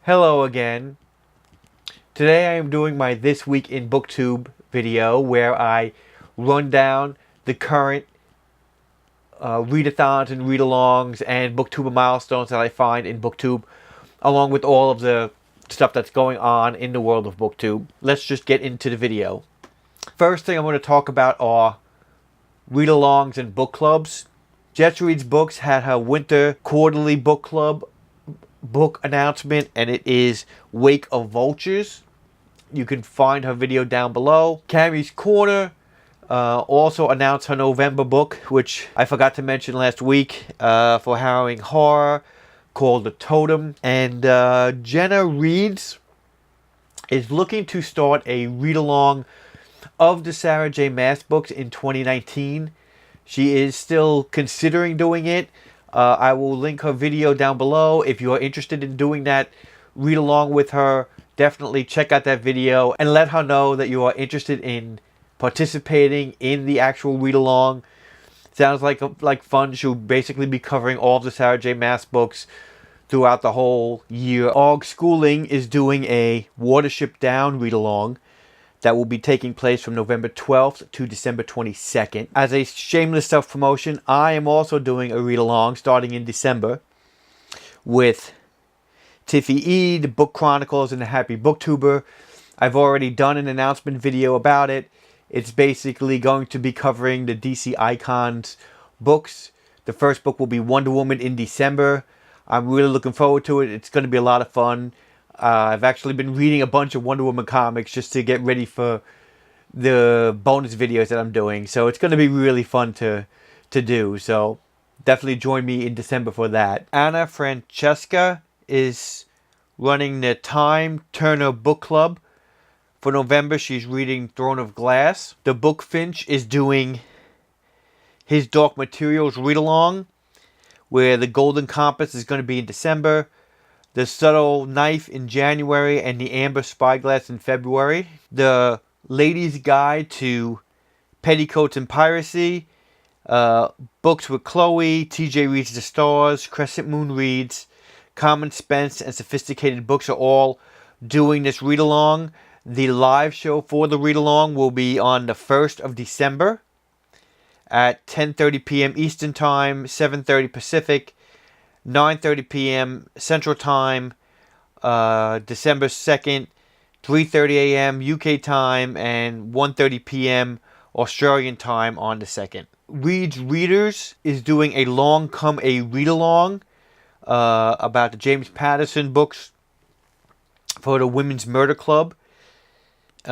Hello again. Today I am doing my This Week in Booktube video where I run down the current readathons and readalongs and booktuber milestones that I find in Booktube, along with all of the stuff that's going on in the world of Booktube. Let's just get into the video. First thing I'm going to talk about are readalongs and book clubs. GennaReads Books had her winter quarterly book club book announcement, and it is Wake of Vultures. You can find her video down below. Cammy's Korner also announced her November book, which I forgot to mention last week, for harrowing horror, called The Totem. And GennaReads is looking to start a read-along of the Sarah J. Maas books in 2019. She is still considering doing it. I will link her video down below. If you are interested in doing that read along with her, definitely check out that video and let her know that you are interested in participating in the actual read along. Sounds like fun. She'll basically be covering all of the Sarah J. Maas books throughout the whole year. OG Schooling is doing a Watership Down read along that will be taking place from November 12th to December 22nd. As a shameless self-promotion, I am also doing a read-along starting in December with Tiffy E, the Book Chronicles, and the Happy Booktuber. I've already done an announcement video about it. It's basically going to be covering the DC Icons books. The first book will be Wonder Woman in December. I'm really looking forward to it. It's going to be a lot of fun. I've actually been reading a bunch of Wonder Woman comics just to get ready for the bonus videos that I'm doing. So it's going to be really fun to do. So definitely join me in December for that. Anna Francesca is running the Time Turner Book Club. For November, she's reading Throne of Glass. The Book Finch is doing his Dark Materials read-along, where the Golden Compass is going to be in December. The Subtle Knife in January, and the Amber Spyglass in February. The Ladies' Guide to Petticoats and Piracy. Books with Chloe. TJ Reads the Stars. Crescent Moon Reads. Common Spence and Sophisticated Books are all doing this read-along. The live show for the read-along will be on the 1st of December at 10:30 p.m. Eastern Time, 7:30 Pacific, 9:30 p.m. Central Time, December 2nd, 3:30 a.m. UK time, and 1:30 p.m. Australian time on the 2nd. Reads Readers is doing a Long Come a Read-along about the James Patterson books for the Women's Murder Club. They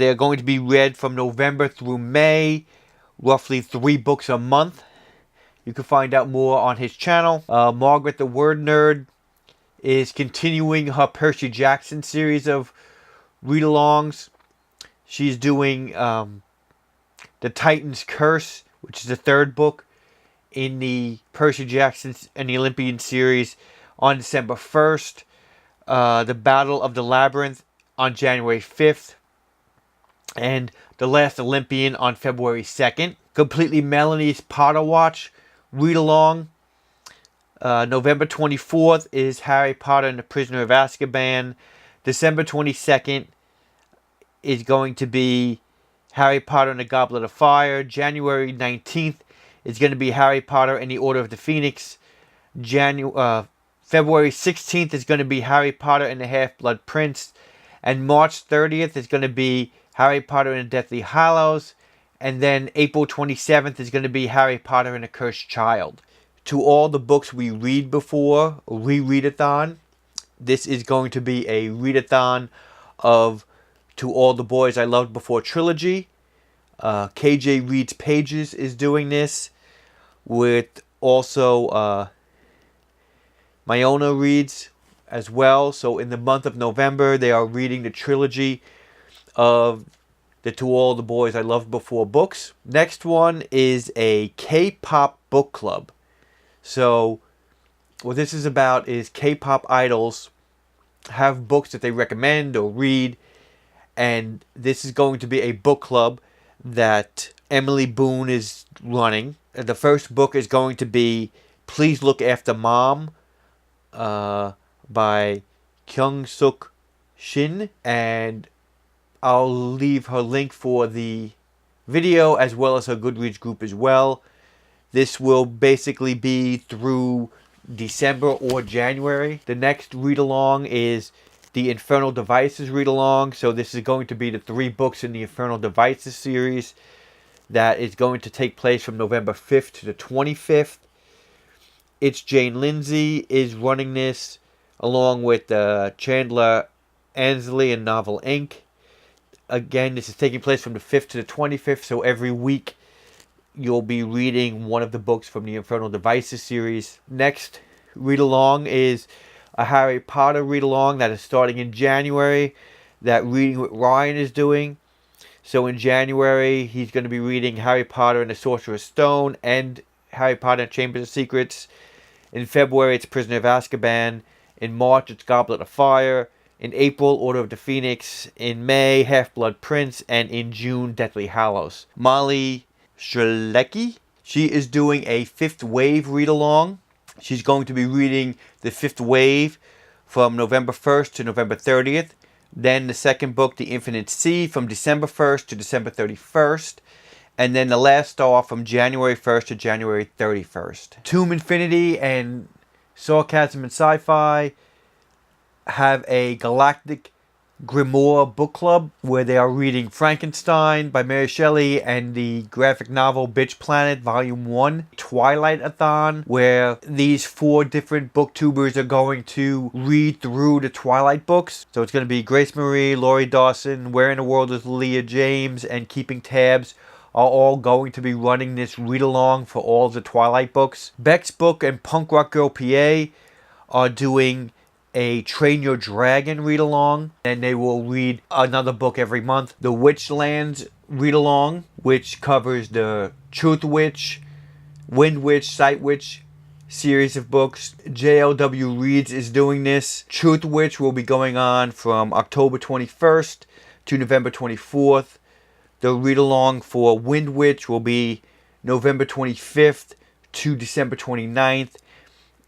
are going to be read from November through May, roughly 3 books a month. You can find out more on his channel. Margaret the Word Nerd is continuing her Percy Jackson series of read-alongs. She's doing The Titan's Curse, which is the 3rd book in the Percy Jackson and the Olympian series, on December 1st. The Battle of the Labyrinth on January 5th. And The Last Olympian on February 2nd. Completely Melanie's Potterwatch read-along. November 24th is Harry Potter and the Prisoner of Azkaban. December 22nd is going to be Harry Potter and the Goblet of Fire. January 19th is going to be Harry Potter and the Order of the Phoenix. February 16th is going to be Harry Potter and the Half-Blood Prince. And March 30th is going to be Harry Potter and the Deathly Hallows. And then April 27th is going to be Harry Potter and the Cursed Child. To all the books we read before, Readathon. This is going to be a readathon of To All the Boys I Loved Before trilogy. KJ Reads Pages is doing this, with also Myona Reads as well. So in the month of November, they are reading the trilogy of the To All the Boys I Loved Before books. Next one is a K-pop book club. So what this is about is K-pop idols have books that they recommend or read, and this is going to be a book club that Emily Boone is running. The first book is going to be Please Look After Mom by Kyung-suk Shin, and I'll leave her link for the video as well as her Goodreads group as well. This will basically be through December or January. The next read-along is the Infernal Devices read-along. So this is going to be the 3 books in the Infernal Devices series that is going to take place from November 5th to the 25th. It's Jane Lindsay is running this along with Chandler Ansley and Novel Inc. Again, this is taking place from the 5th to the 25th, so every week you'll be reading one of the books from the Infernal Devices series. Next read-along is a Harry Potter read-along that is starting in January that Reading with Ryan is doing. So in January, he's going to be reading Harry Potter and the Sorcerer's Stone and Harry Potter and Chambers of Secrets. In February, it's Prisoner of Azkaban. In March, it's Goblet of Fire. In April, Order of the Phoenix. In May, Half-Blood Prince. And in June, Deathly Hallows. Molly Shrelecki, she is doing a 5th Wave read-along. She's going to be reading the 5th Wave from November 1st to November 30th. Then the second book, The Infinite Sea, from December 1st to December 31st. And then the last star from January 1st to January 31st. Tomb Infinity and Sarcasm and Sci-Fi have a Galactic Grimoire book club where they are reading Frankenstein by Mary Shelley and the graphic novel Bitch Planet Volume 1. Twilight-a-thon, where these 4 different booktubers are going to read through the Twilight books. So it's going to be Grace Marie, Laurie Dawson, Where in the World is Leah James, and Keeping Tabs are all going to be running this read-along for all the Twilight books. Beck's Book and Punk Rock Girl PA are doing a Train Your Dragon read-along, and they will read another book every month. The Witchlands Readalong, which covers the Truth Witch, Wind Witch, Sight Witch series of books. JLW Reads is doing this. Truth Witch will be going on from October 21st to November 24th. The read-along for Wind Witch will be November 25th to December 29th.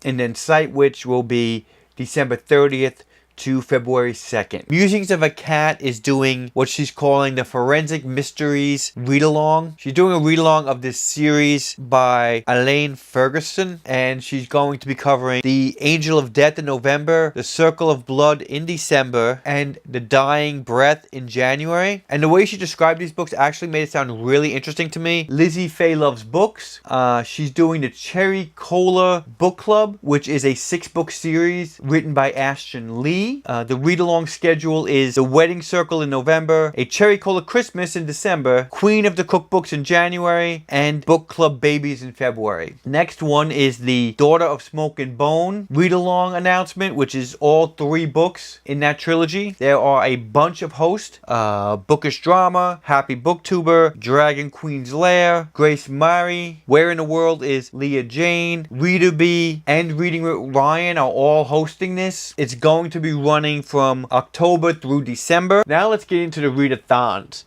And then Sight Witch will be December 30th to February 2nd. Musings of a Cat is doing what she's calling the Forensic Mysteries read-along. She's doing a read-along of this series by Elaine Ferguson, and she's going to be covering The Angel of Death in November, The Circle of Blood in December, and The Dying Breath in January. And the way she described these books actually made it sound really interesting to me. LizziefayeLovesBooks, she's doing the Cherry Cola Book Club, which is a 6-book series written by Ashton Lee. The read-along schedule is The Wedding Circle in November, A Cherry Cola Christmas in December, Queen of the Cookbooks in January, and Book Club Babies in February. Next one is the Daughter of Smoke and Bone read-along announcement, which is all 3 books in that trilogy. There are a bunch of hosts. Bookish Drama, Happy Booktuber, Dragon Queen's Lair, Grace Murray, Where in the World is Leah Jane, Reader Bee, and Reading with Ryan are all hosting this. It's going to be running from October through December. Now let's get into the Readathons.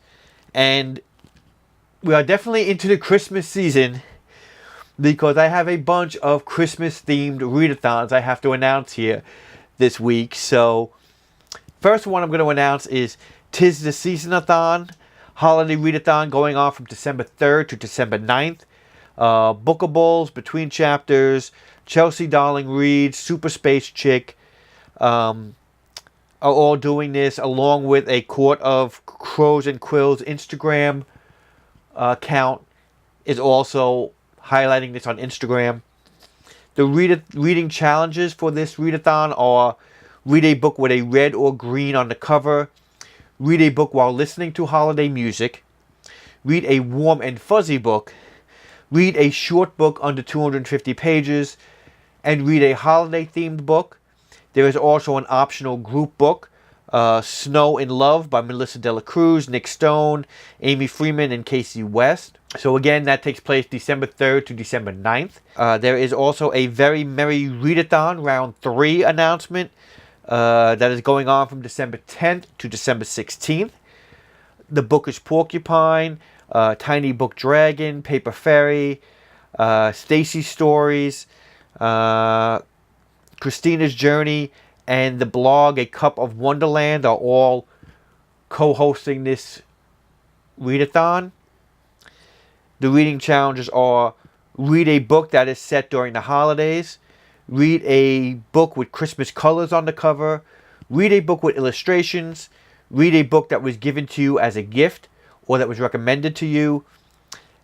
And we are definitely into the Christmas season because I have a bunch of Christmas themed Readathons I have to announce here this week. So first one I'm going to announce is ThisTheSeasonAthon, Holiday Readathon going on from December 3rd to December 9th. Bookables, Between Chapters, Chelsea Darling Reads, Super Space Chick, are all doing this, along with a Court of Crows and Quills Instagram account is also highlighting this on Instagram. The reading challenges for this readathon are: read a book with a red or green on the cover, read a book while listening to holiday music, read a warm and fuzzy book, read a short book under 250 pages, and read a holiday themed book. There is also an optional group book, Snow in Love by Melissa Dela Cruz, Nick Stone, Amy Freeman, and Casey West. So again, that takes place December 3rd to December 9th. There is also a Very Merry Readathon Round 3 announcement that is going on from December 10th to December 16th. The Bookish Porcupine, Tiny Book Dragon, Paper Fairy, Stacy Stories, Christina's Journey, and the blog A Cup of Wonderland are all co-hosting this readathon. The reading challenges are: read a book that is set during the holidays, read a book with Christmas colors on the cover, read a book with illustrations, read a book that was given to you as a gift or that was recommended to you,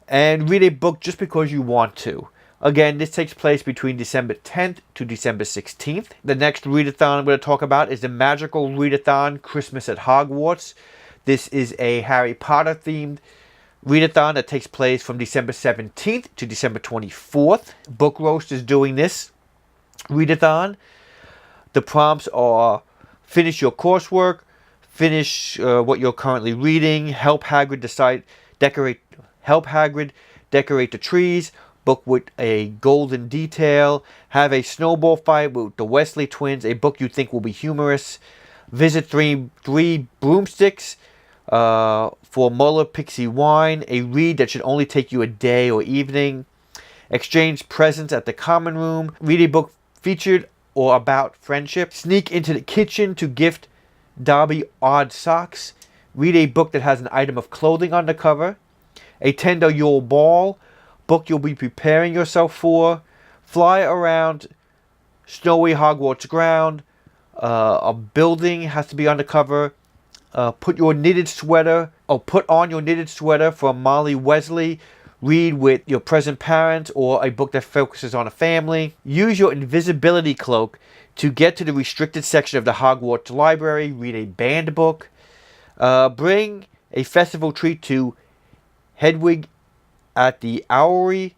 and read a book just because you want to. Again, this takes place between December 10th to December 16th. The next readathon I'm going to talk about is the Magical Readathon Christmas at Hogwarts. This is a Harry Potter themed readathon that takes place from December 17th to December 24th. Book Roast is doing this readathon. The prompts are: finish your coursework, finish what you're currently reading, help Hagrid decorate the trees, book with a golden detail, have a snowball fight with the Weasley twins, a book you think will be humorous, visit three broomsticks for Muller Pixie Wine, a read that should only take you a day or evening, exchange presents at the common room, read a book featured or about friendship, sneak into the kitchen to gift Dobby odd socks, read a book that has an item of clothing on the cover, attend a Yule Ball, book you'll be preparing yourself for, fly around snowy Hogwarts ground, a building has to be on the cover, put on your knitted sweater from Molly Weasley, read with your present parents, or a book that focuses on a family. Use your invisibility cloak to get to the restricted section of the Hogwarts library, read a banned book, bring a festival treat to Hedwig at the Owlery,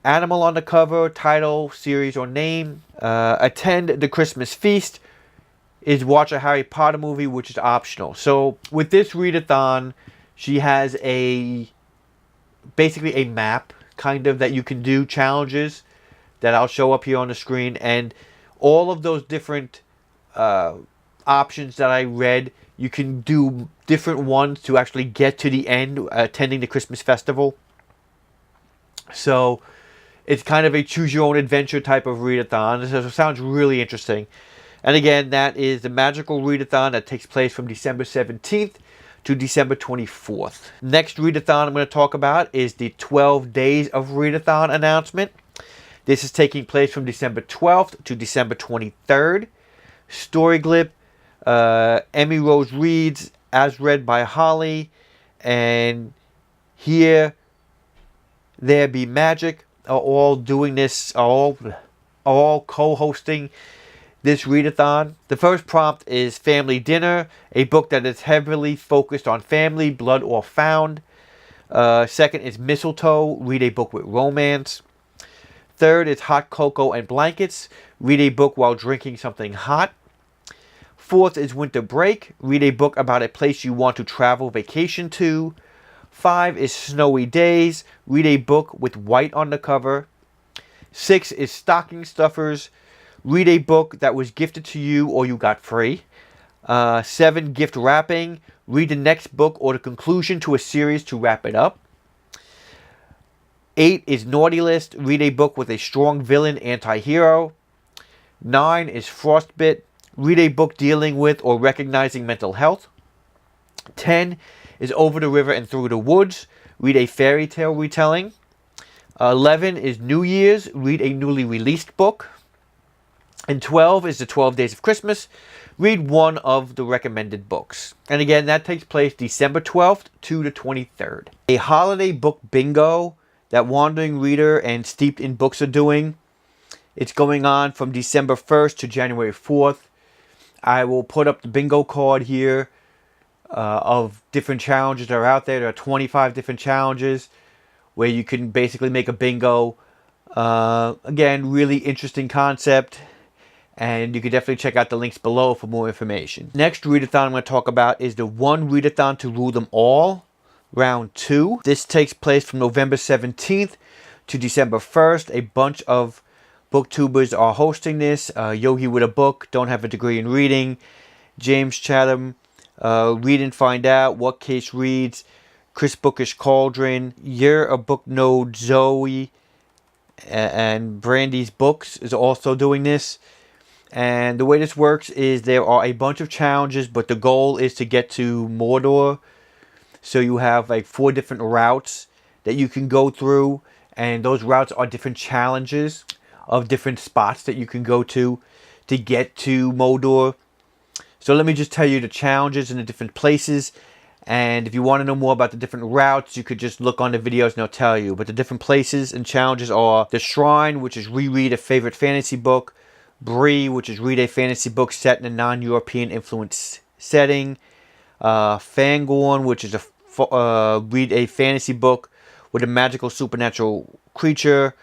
animal on the cover, title, series, or name. Attend the Christmas feast, is watch a Harry Potter movie, which is optional. So with this readathon, she has basically a map kind of that you can do challenges that I'll show up here on the screen, and all of those different options that I read, you can do different ones to actually get to the end, attending the Christmas festival. So it's kind of a choose your own adventure type of readathon. This sounds really interesting. And again, that is the Magical Readathon that takes place from December 17th to December 24th. Next readathon I'm going to talk about is the 12 Days of Readathon announcement. This is taking place from December 12th to December 23rd. Story Glip, Emmy Rose Reads, as read by Holly, and Here There Be Magic are all doing this, are all co-hosting this readathon. The first prompt is Family Dinner, a book that is heavily focused on family, blood, or found. Second is Mistletoe, read a book with romance. Third is Hot Cocoa and Blankets, read a book while drinking something hot. Fourth is Winter Break, read a book about a place you want to travel vacation to. 5 is Snowy Days, read a book with white on the cover. 6 is Stocking Stuffers, read a book that was gifted to you or you got free. 7, Gift Wrapping, read the next book or the conclusion to a series to wrap it up. 8 is Naughty List, read a book with a strong villain anti-hero. 9 is Frostbit, read a book dealing with or recognizing mental health. 10 is Over the River and Through the Woods, read a fairy tale retelling. 11 is New Year's, read a newly released book. And 12 is the 12 Days of Christmas, read one of the recommended books. And again, that takes place December 12th to the 23rd. A holiday book bingo that Wandering Reader and Steeped in Books are doing. It's going on from December 1st to January 4th. I will put up the bingo card here of different challenges that are out there. There are 25 different challenges where you can basically make a bingo. Again, really interesting concept. And you can definitely check out the links below for more information. Next readathon I'm going to talk about is the One Readathon to Rule Them All, Round 2. This takes place from November 17th to December 1st. A bunch of booktubers are hosting this. Yogi with a Book, Don't Have a Degree in Reading, James Chatham, Read and Find Out, What Case Reads, Chris Bookish Cauldron, You're a Book Node, Zoe, and Brandy's Books is also doing this. And the way this works is there are a bunch of challenges, but the goal is to get to Mordor. So you have like 4 different routes that you can go through, and those routes are different challenges of different spots that you can go to get to Mordor. So let me just tell you the challenges in the different places, and if you want to know more about the different routes, you could just look on the videos and they'll tell you. But the different places and challenges are the Shrine, which is reread a favorite fantasy book; Bree, which is read a fantasy book set in a non-European influence setting; Fangorn, which is read a fantasy book with a magical supernatural creature;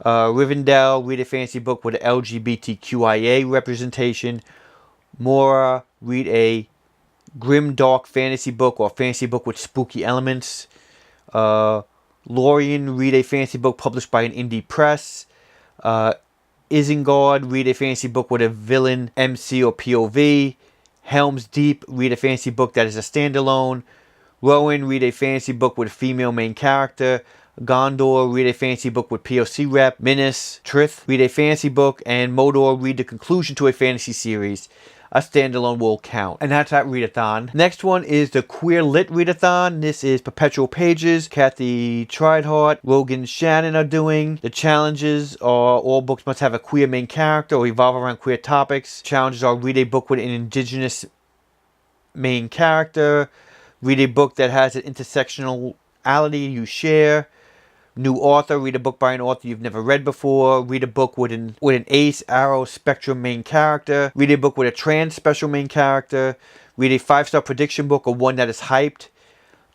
Rivendell, read a fantasy book with an LGBTQIA representation; Mora, read a grim dark fantasy book or fantasy book with spooky elements; Lorien, read a fantasy book published by an indie press; Isengard, read a fantasy book with a villain MC or POV; Helm's Deep, read a fantasy book that is a standalone; Rowan, read a fantasy book with a female main character; Gondor, read a fantasy book with POC rep; Minas Tirith, read a fantasy book; and Mordor, read the conclusion to a fantasy series. A standalone will count. And that's at Readathon. Next one is the Queer Lit Readathon. This is Perpetual Pages, Kathy Treidhart, Rogan Shannon are doing. The challenges are all books must have a queer main character or revolve around queer topics. Challenges are read a book with an indigenous main character, read a book that has an intersectionality you share, new author, read a book by an author you've never read before, read a book with an ace, arrow, spectrum main character, read a book with a trans special main character, read a 5-star prediction book or one that is hyped,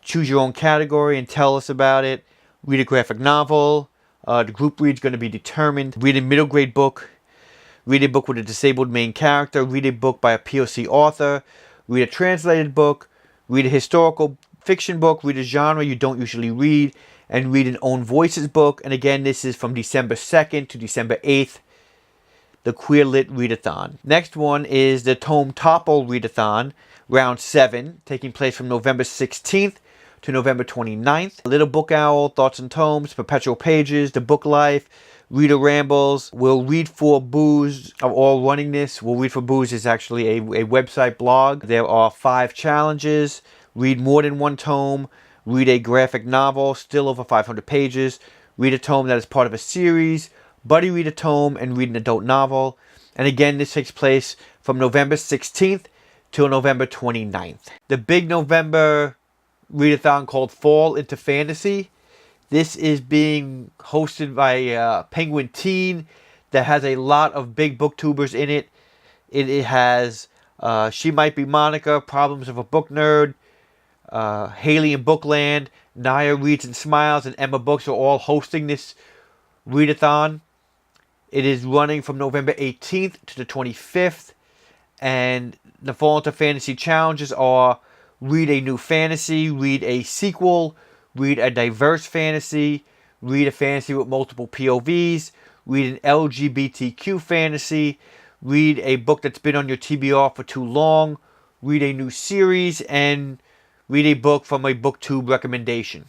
choose your own category and tell us about it, read a graphic novel, the group read's going to be determined, read a middle grade book, read a book with a disabled main character, read a book by a POC author, read a translated book, read a historical fiction book, read a genre you don't usually read, and read an Own Voices book. And again, this is from December 2nd to December 8th, the Queer Lit Readathon. Next one is the Tome Topple Readathon, round 7, taking place from November 16th to November 29th. Little Book Owl, Thoughts and Tomes, Perpetual Pages, The Book Life, Reader Rambles, Will Read for Booze are all running this. Will Read for Booze is actually a website blog. There are 5 challenges. Read more than one tome. Read a graphic novel, still over 500 pages. Read a tome that is part of a series. Buddy read a tome and read an adult novel. And again, this takes place from November 16th till November 29th. The big November readathon called Fall into Fantasy. This is being hosted by Penguin Teen that has a lot of big booktubers in it. It has She Might Be Monica, Problems of a Book Nerd, Haley and Bookland, Naya Reads and Smiles, and Emma Books are all hosting this readathon. It is running from November 18th to the 25th. And the Fall into Fantasy challenges are read a new fantasy, read a sequel, read a diverse fantasy, read a fantasy with multiple POVs, read an LGBTQ fantasy, read a book that's been on your TBR for too long, read a new series, and read a book from a Booktube recommendation.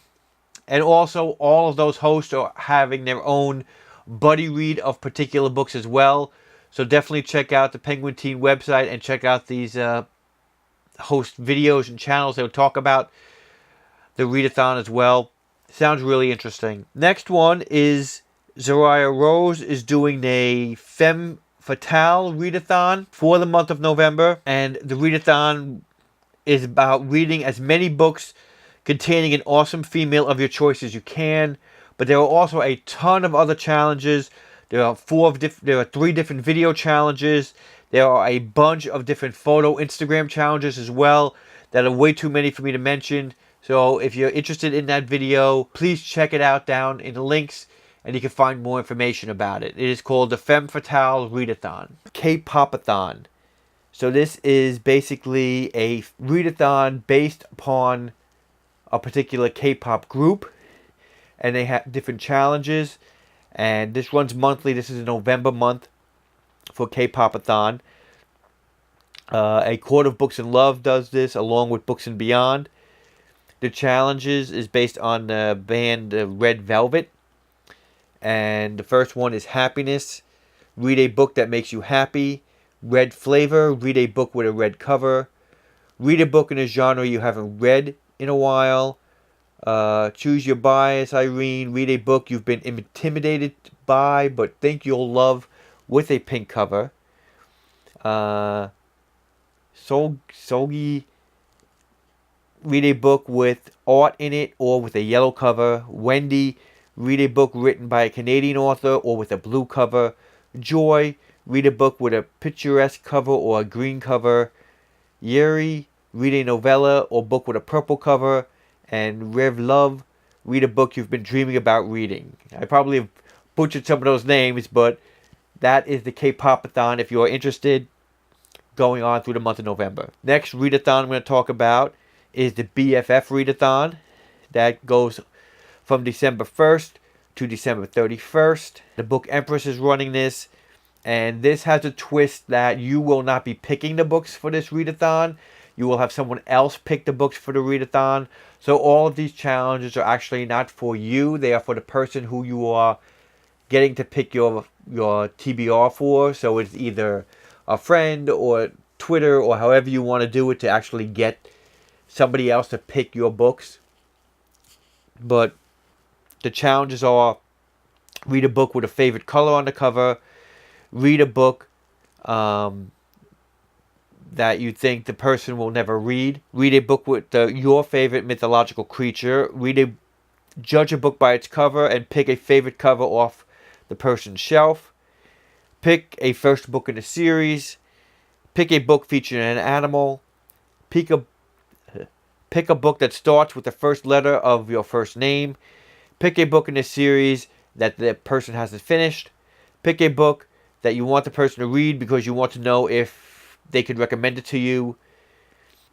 And also, all of those hosts are having their own buddy read of particular books as well. So definitely check out the Penguin Teen website and check out these host videos and channels. They'll talk about the readathon as well. Sounds really interesting. Next one is Zariah Rose is doing a Femme Fatale readathon for the month of November. And the readathon is about reading as many books containing an awesome female of your choice as you can. But there are also a ton of other challenges. There are 3 different video challenges. There are a bunch of different photo Instagram challenges as well that are way too many for me to mention. So if you're interested in that video, please check it out down in the links and you can find more information about it. It is called the Femme Fatale Readathon. K-Popathon. So this is basically a readathon based upon a particular K-pop group. And they have different challenges. And this runs monthly. This is a November month for K-Popathon. A Court of Books and Love does this along with Books and Beyond. The challenges is based on the band Red Velvet. And the first one is Happiness. Read a book that makes you happy. red flavor, read a book with a red cover. Read a book in a genre you haven't read in a while. Choose your bias, Irene. Read a book you've been intimidated by but think you'll love with a pink cover. Sogi, read a book with art in it or with a yellow cover. Wendy, read a book written by a Canadian author or with a blue cover. Joy, read a book with a picturesque cover or a green cover. Yuri, read a novella or book with a purple cover. And Rev Love, read a book you've been dreaming about reading. I probably have butchered some of those names, but that is the K-Pop-a-thon if you are interested, going on through the month of November. Next readathon I'm going to talk about is the BFF Readathon. That goes from December 1st to December 31st. The Book Empress is running this, and this has a twist that you will not be picking the books for this readathon. You will have someone else pick the books for the readathon. So all of these challenges are actually not for you. They are for the person who you are getting to pick your TBR for. So it's either a friend or Twitter or however you want to do it to actually get somebody else to pick your books. But the challenges are: read a book with a favorite color on the cover. Read a book that you think the person will never read. Read a book with your favorite mythological creature. Judge a book by its cover and pick a favorite cover off the person's shelf. Pick a first book in a series. Pick a book featuring an animal. Pick a book that starts with the first letter of your first name. Pick a book in a series that the person hasn't finished. Pick a book that you want the person to read because you want to know if they could recommend it to you.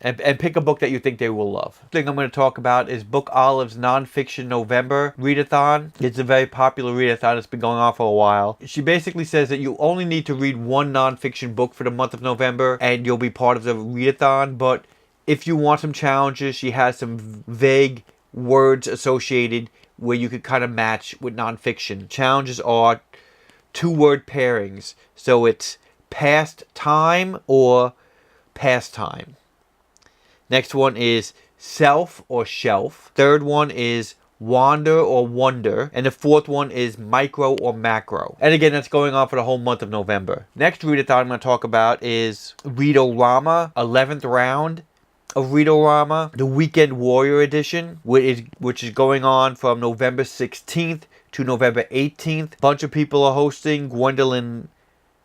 And pick a book that you think they will love. The thing I'm going to talk about is Book Olive's Nonfiction November Readathon. It's a very popular readathon that's been going on for a while. She basically says that you only need to read one nonfiction book for the month of November and you'll be part of the readathon. But if you want some challenges, she has some vague words associated where you could kind of match with nonfiction. Challenges are 2-word pairings. So it's past time or pastime. Next one is self or shelf. Third one is wander or wonder. And the fourth one is micro or macro. And again, that's going on for the whole month of November. Next readathon I'm going to talk about is Readorama, 11th round of Readorama, the Weekend Warrior Edition, which is going on from November 16th to November 18th. A bunch of people are hosting: Gwendolyn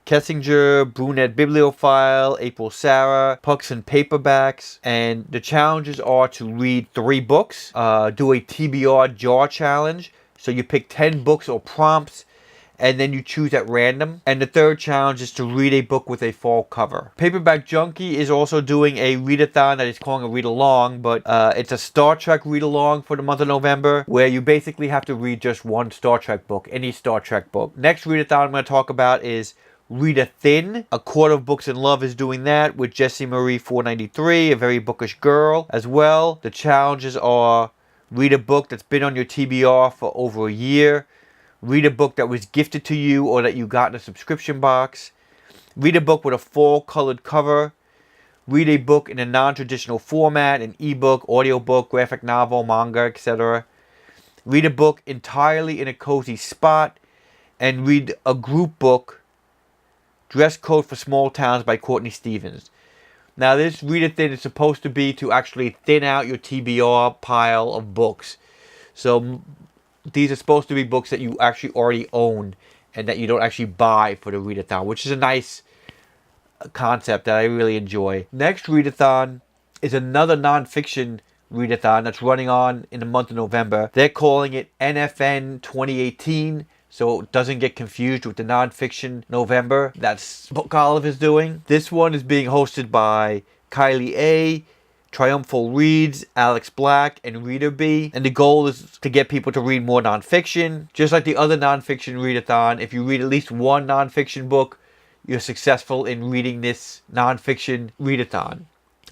Kessinger, Brunette Bibliophile, April Sarah, Pucks and Paperbacks. And the challenges are to read 3 books, do a TBR jar challenge. So you pick 10 books or prompts, and then you choose at random. And the third challenge is to read a book with a fall cover. Paperback Junkie is also doing a readathon that is calling a read-along, but it's a Star Trek read-along for the month of November, where you basically have to read just one Star Trek book, any Star Trek book. Next readathon I'm going to talk about is Readathin. A Court of Books and Love is doing that with Jessie Marie 493, a very bookish girl as well. The challenges are: read a book that's been on your TBR for over a year. Read a book that was gifted to you or that you got in a subscription box. Read a book with a fall colored cover. Read a book in a non-traditional format: an ebook, audiobook, graphic novel, manga, etc. Read a book entirely in a cozy spot. And read a group book, Dress Code for Small Towns by Courtney Stevens. Now, this Readathin is supposed to be to actually thin out your TBR pile of books. So these are supposed to be books that you actually already own and that you don't actually buy for the readathon, which is a nice concept that I really enjoy. Next readathon is another nonfiction readathon that's running on in the month of November. They're calling it NFN 2018. So it doesn't get confused with the nonfiction November that's Book Olive is doing. This one is being hosted by Kylie A, Triumphal Reads, Alex Black, and Reader B. And the goal is to get people to read more nonfiction. Just like the other nonfiction readathon, if you read at least one nonfiction book, you're successful in reading this nonfiction readathon.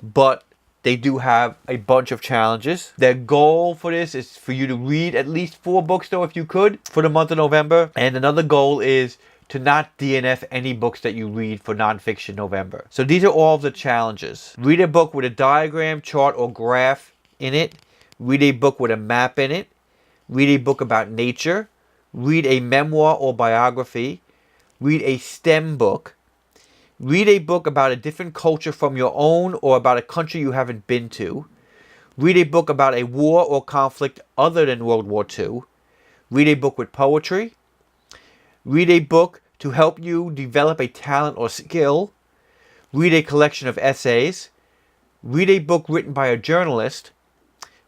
But they do have a bunch of challenges. Their goal for this is for you to read at least 4 books, though, if you could, for the month of November. And another goal is to not DNF any books that you read for nonfiction November. So these are all of the challenges. Read a book with a diagram, chart, or graph in it. Read a book with a map in it. Read a book about nature. Read a memoir or biography. Read a STEM book. Read a book about a different culture from your own or about a country you haven't been to. Read a book about a war or conflict other than World War II. Read a book with poetry. Read a book to help you develop a talent or skill. Read a collection of essays. Read a book written by a journalist.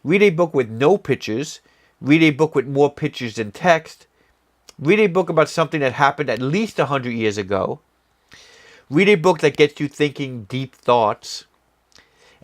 Read a book with no pictures. Read a book with more pictures than text. Read a book about something that happened at least 100 years ago. Read a book that gets you thinking deep thoughts.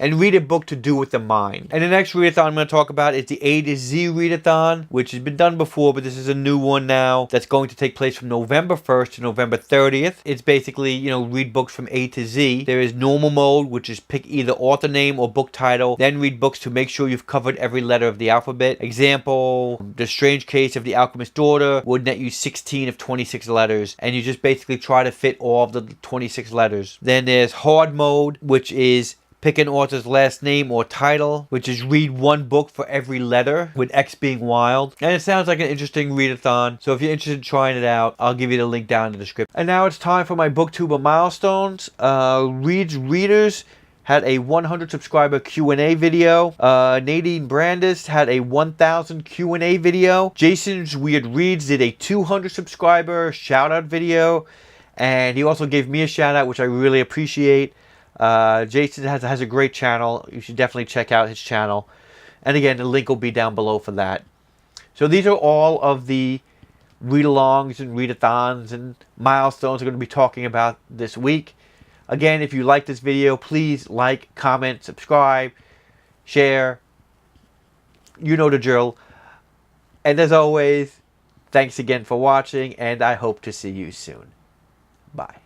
And read a book to do with the mind. And the next readathon I'm going to talk about is the A to Z readathon, which has been done before, but this is a new one now that's going to take place from November 1st to November 30th. It's basically, read books from A to Z. There is normal mode, which is pick either author name or book title, then read books to make sure you've covered every letter of the alphabet. Example, The Strange Case of the Alchemist's Daughter would net you 16 of 26 letters, and you just basically try to fit all of the 26 letters. Then there's hard mode, which is pick an author's last name or title, which is read one book for every letter, with X being wild. And it sounds like an interesting readathon, so if you're interested in trying it out, I'll give you the link down in the description. And now it's time for my Booktube of milestones. Readers had a 100 subscriber Q&A video. Nadine Brandis had a 1000 Q&A video. Jason's Weird Reads did a 200 subscriber shout out video. And he also gave me a shout out, which I really appreciate. Jason has a great channel. You should definitely check out his channel. And again, the link will be down below for that. So these are all of the read-alongs and readathons and milestones we're going to be talking about this week. Again, if you like this video, please like, comment, subscribe, share. You know the drill. And as always, thanks again for watching, and I hope to see you soon. Bye.